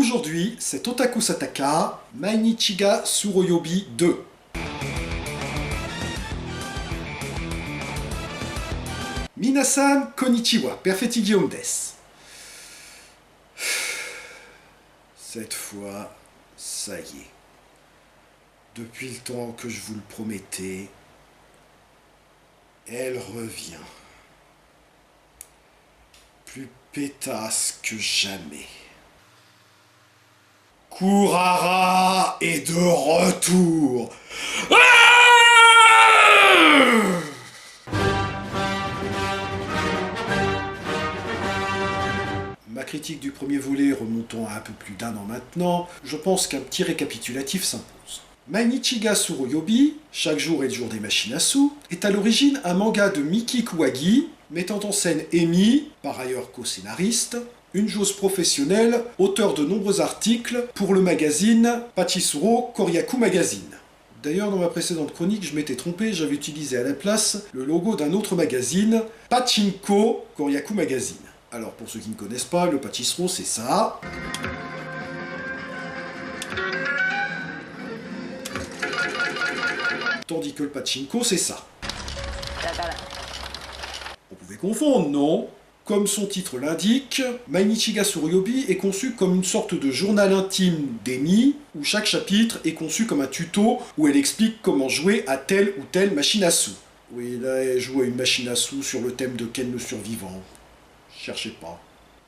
Aujourd'hui, c'est Otaku Sataka, Mainichi ga Tsuruyobi 2. Minasan konnichiwa, perfetti Guillaume des. Cette fois, ça y est. Depuis le temps que je vous le promettais, elle revient. Plus pétasse que jamais. Kurara est de retour. Ma critique du premier volet remontant à un peu plus d'1 an maintenant, je pense qu'un petit récapitulatif s'impose. Mainichi ga Tsuruyobi, chaque jour est le jour des Machinasu, est à l'origine un manga de Miki Kuwagi, mettant en scène Emi, par ailleurs co-scénariste, une joueuse professionnelle, auteur de nombreux articles pour le magazine Pachisuro Koryaku Magazine. D'ailleurs, dans ma précédente chronique, je m'étais trompé, j'avais utilisé à la place le logo d'un autre magazine, Pachinko Koryaku Magazine. Alors, pour ceux qui ne connaissent pas, le Pachisuro, c'est ça. Tandis que le Pachinko, c'est ça. On pouvait confondre, non ? Comme son titre l'indique, Mainichi ga Tsuruyobi est conçu comme une sorte de journal intime d'Emi, où chaque chapitre est conçu comme un tuto où elle explique comment jouer à telle ou telle Machinasu. Oui, là, elle joue à une Machinasu sur le thème de Ken le survivant. Cherchez pas.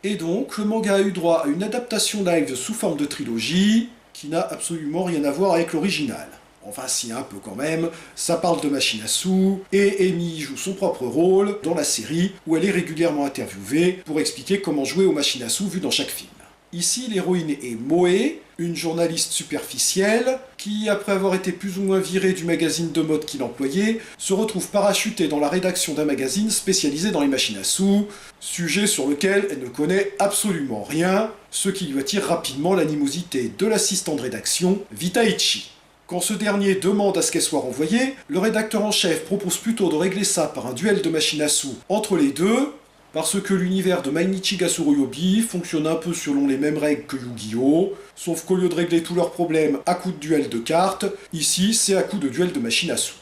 Et donc, le manga a eu droit à une adaptation live sous forme de trilogie, qui n'a absolument rien à voir avec l'original. Enfin si, un peu quand même, ça parle de Machinasu, et Emi joue son propre rôle dans la série, où elle est régulièrement interviewée pour expliquer comment jouer au Machinasu vu dans chaque film. Ici, l'héroïne est Moe, une journaliste superficielle, qui, après avoir été plus ou moins virée du magazine de mode qu'il employait, se retrouve parachutée dans la rédaction d'un magazine spécialisé dans les Machinasu, sujet sur lequel elle ne connaît absolument rien, ce qui lui attire rapidement l'animosité de l'assistant de rédaction, Vitaichi. Quand ce dernier demande à ce qu'elle soit renvoyée, le rédacteur en chef propose plutôt de régler ça par un duel de Machinasu entre les deux, parce que l'univers de Mainichi ga Tsuruyobi fonctionne un peu selon les mêmes règles que Yu-Gi-Oh!, sauf qu'au lieu de régler tous leurs problèmes à coup de duel de cartes, ici c'est à coup de duel de Machinasu.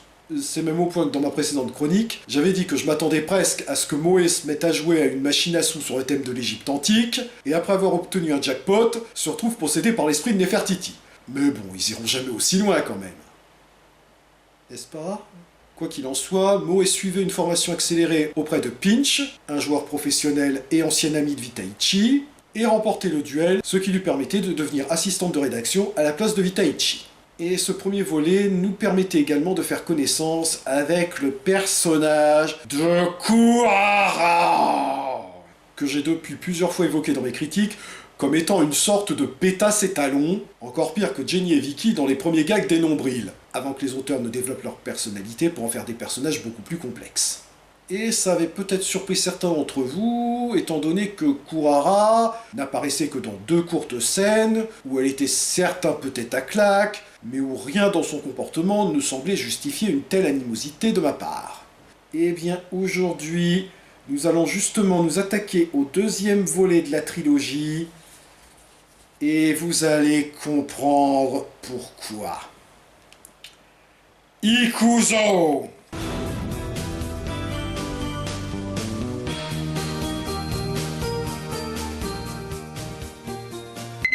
C'est même au point que dans ma précédente chronique, j'avais dit que je m'attendais presque à ce que Moe se mette à jouer à une Machinasu sur le thème de l'Égypte antique, et après avoir obtenu un jackpot, se retrouve possédé par l'esprit de Nefertiti. Mais bon, ils iront jamais aussi loin quand même. N'est-ce pas ? Quoi qu'il en soit, Moe suivait une formation accélérée auprès de Pinch, un joueur professionnel et ancien ami de Vitaichi, et remportait le duel, ce qui lui permettait de devenir assistante de rédaction à la place de Vitaichi. Et ce premier volet nous permettait également de faire connaissance avec le personnage de Kurara, que j'ai depuis plusieurs fois évoqué dans mes critiques, comme étant une sorte de pétasse étalon, encore pire que Jenny et Vicky dans les premiers gags des nombrils, avant que les auteurs ne développent leur personnalité pour en faire des personnages beaucoup plus complexes. Et ça avait peut-être surpris certains d'entre vous, étant donné que Kurara n'apparaissait que dans 2 courtes scènes, où elle était certes un peu tête à claque, mais où rien dans son comportement ne semblait justifier une telle animosité de ma part. Eh bien aujourd'hui, nous allons justement nous attaquer au 2e volet de la trilogie, et vous allez comprendre pourquoi. Ikuzo!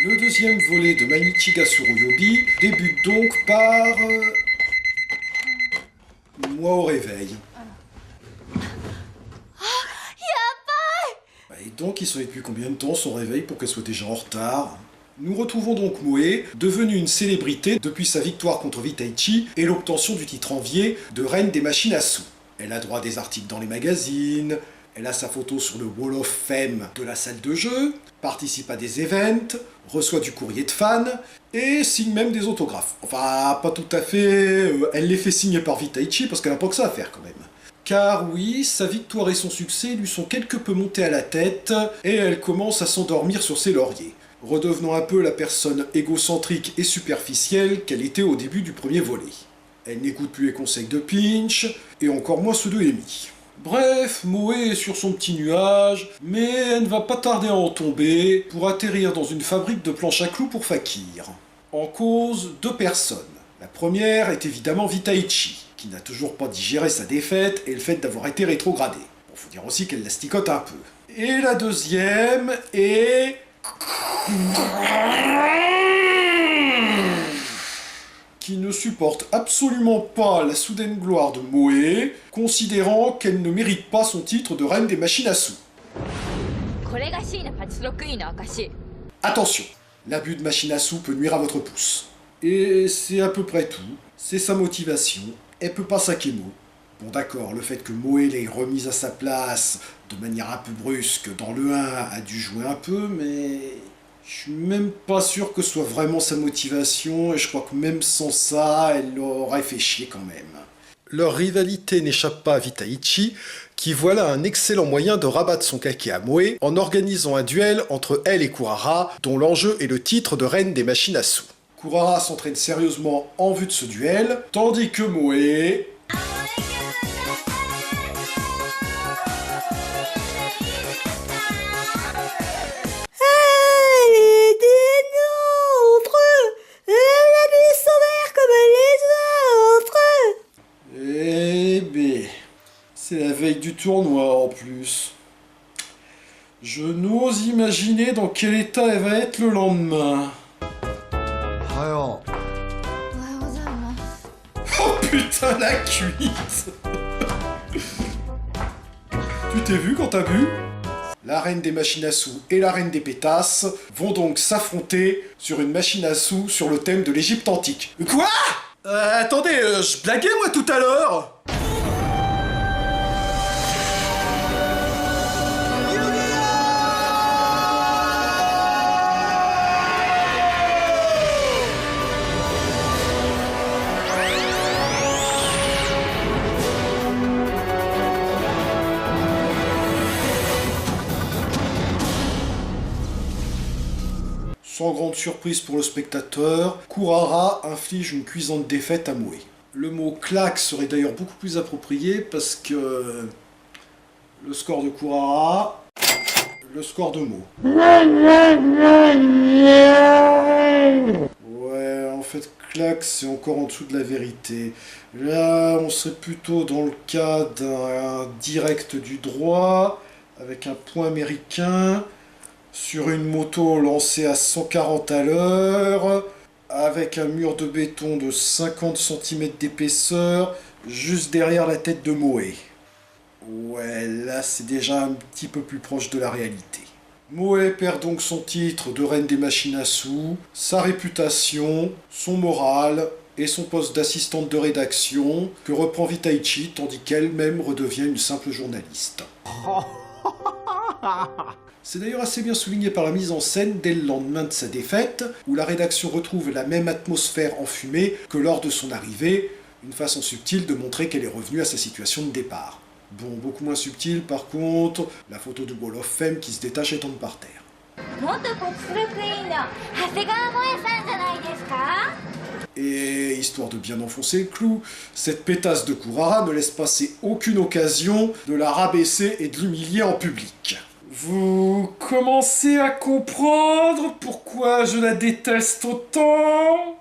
Le 2e volet de Mainichi ga Tsuruyobi débute donc par... moi au réveil. Et donc, il savait depuis combien de temps son réveil pour qu'elle soit déjà en retard. Nous retrouvons donc Moe, devenue une célébrité depuis sa victoire contre Vitaichi et l'obtention du titre envié de reine des Machinasu. Elle a droit à des articles dans les magazines, elle a sa photo sur le Wall of Fame de la salle de jeu, participe à des events, reçoit du courrier de fans, et signe même des autographes. Enfin, pas tout à fait, elle les fait signer par Vitaichi parce qu'elle n'a pas que ça à faire quand même. Car oui, sa victoire et son succès lui sont quelque peu montés à la tête, et elle commence à s'endormir sur ses lauriers, redevenant un peu la personne égocentrique et superficielle qu'elle était au début du premier volet. Elle n'écoute plus les conseils de Pinch, et encore moins ceux de Emi. Bref, Moé est sur son petit nuage, mais elle ne va pas tarder à en tomber pour atterrir dans une fabrique de planches à clous pour Fakir. En cause, 2 personnes. La première est évidemment Vitaichi, qui n'a toujours pas digéré sa défaite et le fait d'avoir été rétrogradé. Bon, faut dire aussi qu'elle l'asticote un peu. Et la deuxième est... qui ne supporte absolument pas la soudaine gloire de Moé, considérant qu'elle ne mérite pas son titre de reine des machines à sous. Attention, l'abus de machine à sous peut nuire à votre pouce. Et c'est à peu près tout. C'est sa motivation. Elle peut pas saquer Mo. Bon d'accord, le fait que Moé l'ait remise à sa place de manière un peu brusque dans le 1 a dû jouer un peu, mais... je suis même pas sûr que ce soit vraiment sa motivation, et je crois que même sans ça, elle l'aurait fait chier quand même. Leur rivalité n'échappe pas à Vitaichi, qui voilà un excellent moyen de rabattre son kaki à Moé en organisant un duel entre elle et Kurara, dont l'enjeu est le titre de reine des machines à sous. Kurara s'entraîne sérieusement en vue de ce duel, tandis que Moé... c'est la veille du tournoi en plus. Je n'ose imaginer dans quel état elle va être le lendemain. Oh putain, la cuite. Tu t'es vu quand t'as bu? La reine des machines à sous et la reine des pétasses vont donc s'affronter sur une machine à sous sur le thème de l'Égypte antique. Quoi? Attendez, je blaguais moi tout à l'heure. Sans grande surprise pour le spectateur, Kurara inflige une cuisante défaite à Moé. Le mot claque serait d'ailleurs beaucoup plus approprié parce que le score de Kurara, le score de Mo. Ouais, en fait, claque, c'est encore en dessous de la vérité. Là, on serait plutôt dans le cas d'un direct du droit, avec un point américain, sur une moto lancée à 140 à l'heure, avec un mur de béton de 50 cm d'épaisseur, juste derrière la tête de Moé. Ouais, là c'est déjà un petit peu plus proche de la réalité. Moé perd donc son titre de reine des machines à sous, sa réputation, son moral et son poste d'assistante de rédaction que reprend Vitaichi tandis qu'elle-même redevient une simple journaliste. C'est d'ailleurs assez bien souligné par la mise en scène dès le lendemain de sa défaite, où la rédaction retrouve la même atmosphère enfumée que lors de son arrivée, une façon subtile de montrer qu'elle est revenue à sa situation de départ. Bon, beaucoup moins subtile par contre, la photo de Wall of Fame qui se détache et tombe par terre. Et histoire de bien enfoncer le clou, cette pétasse de Kurara ne laisse passer aucune occasion de la rabaisser et de l'humilier en public. Vous commencez à comprendre pourquoi je la déteste autant?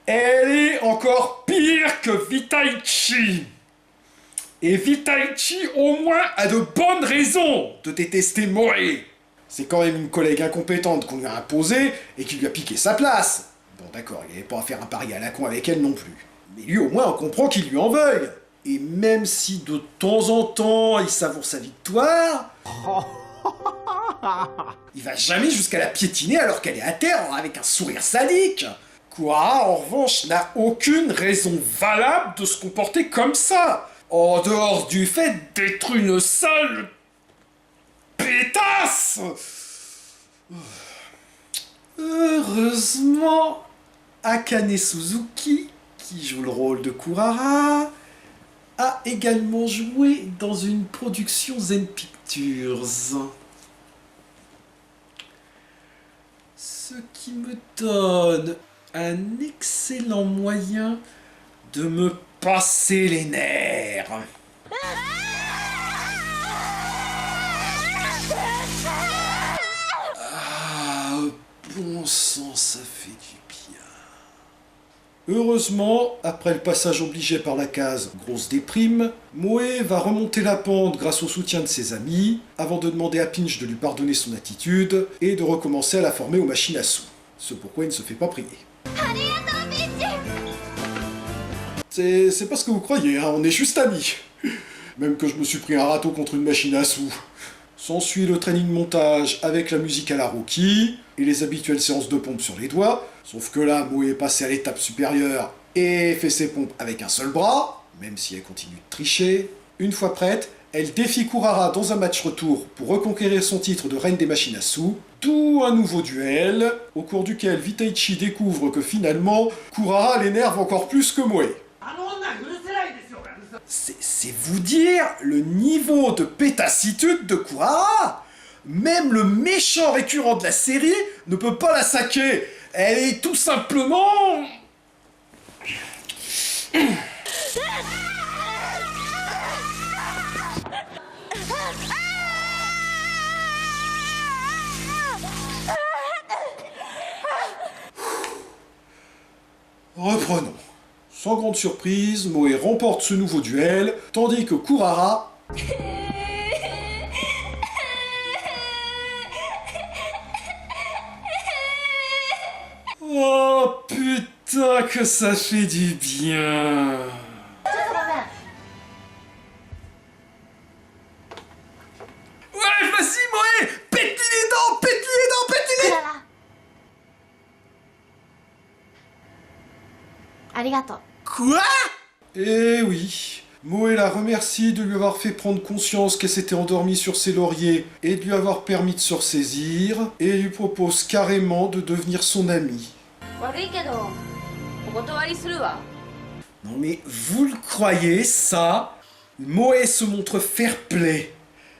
Elle est encore pire que Vitaichi. Et Vitaichi, au moins, a de bonnes raisons de détester Moé. C'est quand même une collègue incompétente qu'on lui a imposée et qui lui a piqué sa place. Bon d'accord, il n'y avait pas à faire un pari à la con avec elle non plus. Mais lui, au moins, on comprend qu'il lui en veuille. Et même si de temps en temps, il savoure sa victoire... il va jamais jusqu'à la piétiner alors qu'elle est à terre avec un sourire sadique. Kurara, en revanche, n'a aucune raison valable de se comporter comme ça, en dehors du fait d'être une sale pétasse. Heureusement, Akane Suzuki, qui joue le rôle de Kurara, a également joué dans une production Zen Pictures. Ce qui me donne un excellent moyen de me passer les nerfs. Ah, bon sang, ça fait du bien. Heureusement, après le passage obligé par la case grosse déprime, Moe va remonter la pente grâce au soutien de ses amis, avant de demander à Pinch de lui pardonner son attitude et de recommencer à la former aux machines à sous. Ce pourquoi il ne se fait pas prier. C'est pas ce que vous croyez, hein, on est juste amis. Même que je me suis pris un râteau contre une machine à sous. S'ensuit le training montage avec la musique à la Rocky et les habituelles séances de pompe sur les doigts. Sauf que là, Moe est passé à l'étape supérieure et fait ses pompes avec un seul bras, même si elle continue de tricher. Une fois prête, elle défie Kurara dans un match retour pour reconquérir son titre de reine des machines à sous, d'où un nouveau duel, au cours duquel Vitaichi découvre que finalement, Kurara l'énerve encore plus que Moe. C'est vous dire le niveau de pétassitude de Kurara. Même le méchant récurrent de la série ne peut pas la saquer. Elle est tout simplement... Reprenons. Sans grande surprise, Moe remporte ce nouveau duel, tandis que Kurara... Oh putain que ça fait du bien. Ouais, vas-y Moe, pète-lui les dents, pète-lui les dents, pète-lui les dents. Quoi? Eh oui, Moe la remercie de lui avoir fait prendre conscience qu'elle s'était endormie sur ses lauriers et de lui avoir permis de se ressaisir, et lui propose carrément de devenir son amie. Non mais vous le croyez ça? Moe se montre fair-play.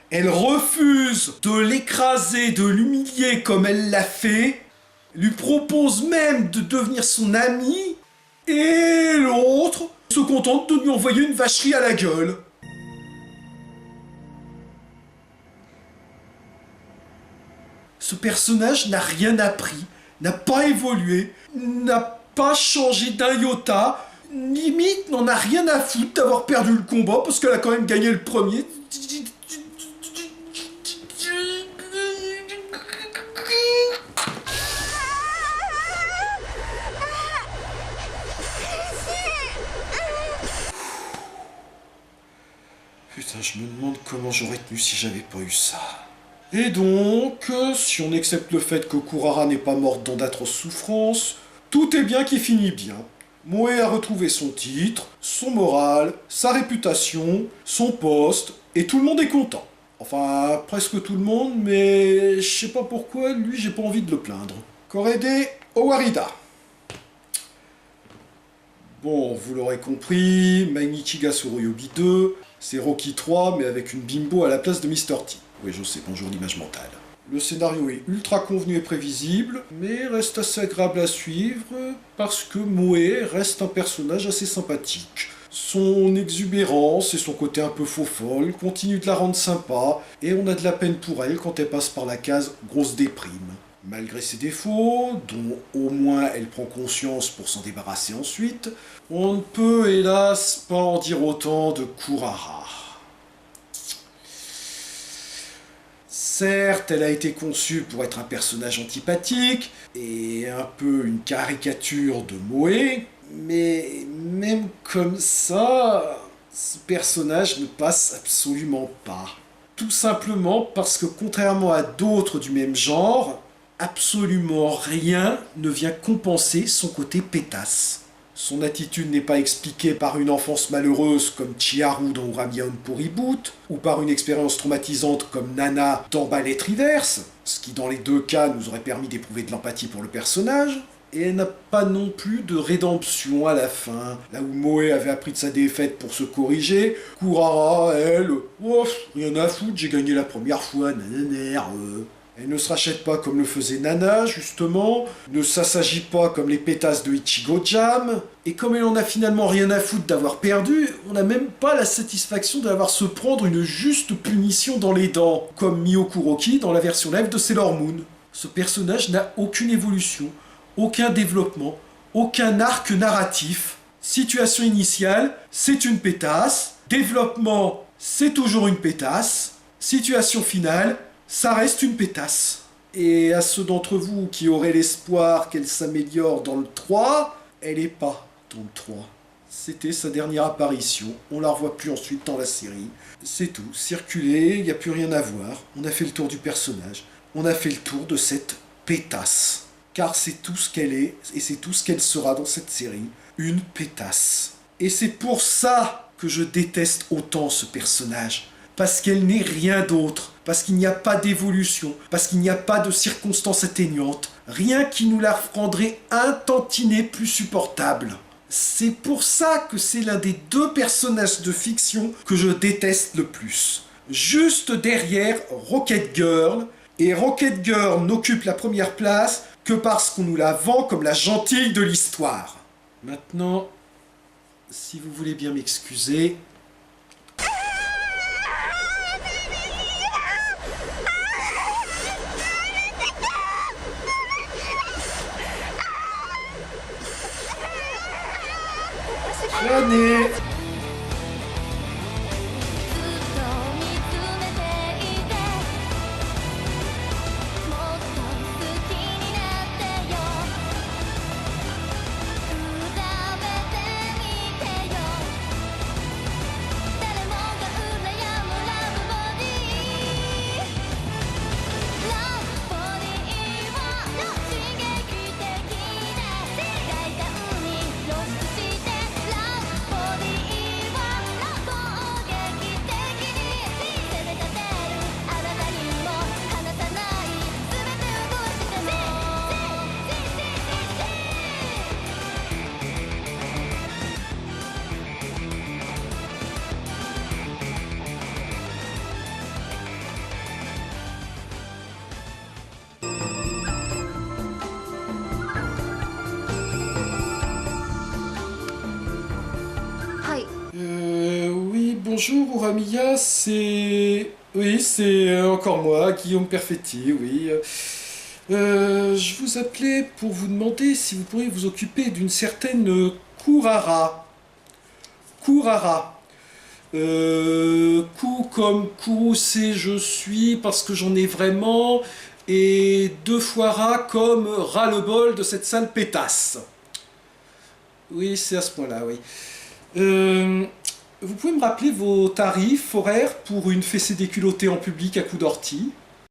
Elle refuse de l'écraser, de l'humilier comme elle l'a fait, lui propose même de devenir son amie, et l'autre se contente de lui envoyer une vacherie à la gueule. Ce personnage n'a rien appris, n'a pas évolué, n'a pas changé d'un iota, limite n'en a rien à foutre d'avoir perdu le combat parce qu'elle a quand même gagné le premier. Putain, je me demande comment j'aurais tenu si j'avais pas eu ça. Et donc, si on accepte le fait que Kurara n'est pas morte dans d'atroces souffrances, tout est bien qui finit bien. Moe a retrouvé son titre, son moral, sa réputation, son poste, et tout le monde est content. Enfin, presque tout le monde, mais je sais pas pourquoi, lui j'ai pas envie de le plaindre. Korede Owarida. Bon, vous l'aurez compris, Mainichi ga Tsuruyobi 2, c'est Rocky 3, mais avec une bimbo à la place de Mr. T. Oui, je sais, bonjour l'image mentale. Le scénario est ultra convenu et prévisible, mais reste assez agréable à suivre, parce que Moe reste un personnage assez sympathique. Son exubérance et son côté un peu faux-folle continuent de la rendre sympa, et on a de la peine pour elle quand elle passe par la case grosse déprime. Malgré ses défauts, dont au moins elle prend conscience pour s'en débarrasser ensuite, on ne peut hélas pas en dire autant de Kurara. Certes, elle a été conçue pour être un personnage antipathique, et un peu une caricature de Moe, mais même comme ça, ce personnage ne passe absolument pas. Tout simplement parce que contrairement à d'autres du même genre, absolument rien ne vient compenser son côté pétasse. Son attitude n'est pas expliquée par une enfance malheureuse comme Chiharu dans Uramiya pour Reboot, ou par une expérience traumatisante comme Nana dans Ballet Reverse, ce qui dans les deux cas nous aurait permis d'éprouver de l'empathie pour le personnage, et elle n'a pas non plus de rédemption à la fin. Là où Moe avait appris de sa défaite pour se corriger, Kurara, elle, oh, rien à foutre, j'ai gagné la première fois, nanana. Elle ne se rachète pas comme le faisait Nana, justement, ne s'assagit pas comme les pétasses de Ichigo Jam, et comme elle en a finalement rien à foutre d'avoir perdu, on n'a même pas la satisfaction d'avoir se prendre une juste punition dans les dents, comme Mio Kuroki dans la version live de Sailor Moon. Ce personnage n'a aucune évolution, aucun développement, aucun arc narratif. Situation initiale, c'est une pétasse. Développement, c'est toujours une pétasse. Situation finale, ça reste une pétasse. Et à ceux d'entre vous qui auraient l'espoir qu'elle s'améliore dans le 3, elle n'est pas dans le 3. C'était sa dernière apparition, on la revoit plus ensuite dans la série. C'est tout, circuler, il n'y a plus rien à voir. On a fait le tour du personnage, on a fait le tour de cette pétasse. Car c'est tout ce qu'elle est, et c'est tout ce qu'elle sera dans cette série, une pétasse. Et c'est pour ça que je déteste autant ce personnage. Parce qu'elle n'est rien d'autre, parce qu'il n'y a pas d'évolution, parce qu'il n'y a pas de circonstances atténuantes, rien qui nous la rendrait un tantinet plus supportable. C'est pour ça que c'est l'un des 2 personnages de fiction que je déteste le plus. Juste derrière Rocket Girl, et Rocket Girl n'occupe la première place que parce qu'on nous la vend comme la gentille de l'histoire. Maintenant, si vous voulez bien m'excuser... Flâner. Oui, bonjour Uramiya, c'est... Oui, c'est encore moi, Guillaume Perfetti, oui. Je vous appelais pour vous demander si vous pourriez vous occuper d'une certaine Kurara. Kurara. Ku comme Ku, c'est je suis parce que j'en ai vraiment, et 2 fois Ra comme ras-le-bol de cette sale pétasse. Oui, c'est à ce point-là, oui. Vous pouvez me rappeler vos tarifs horaires pour une fessée déculottée en public à coups d'ortie ?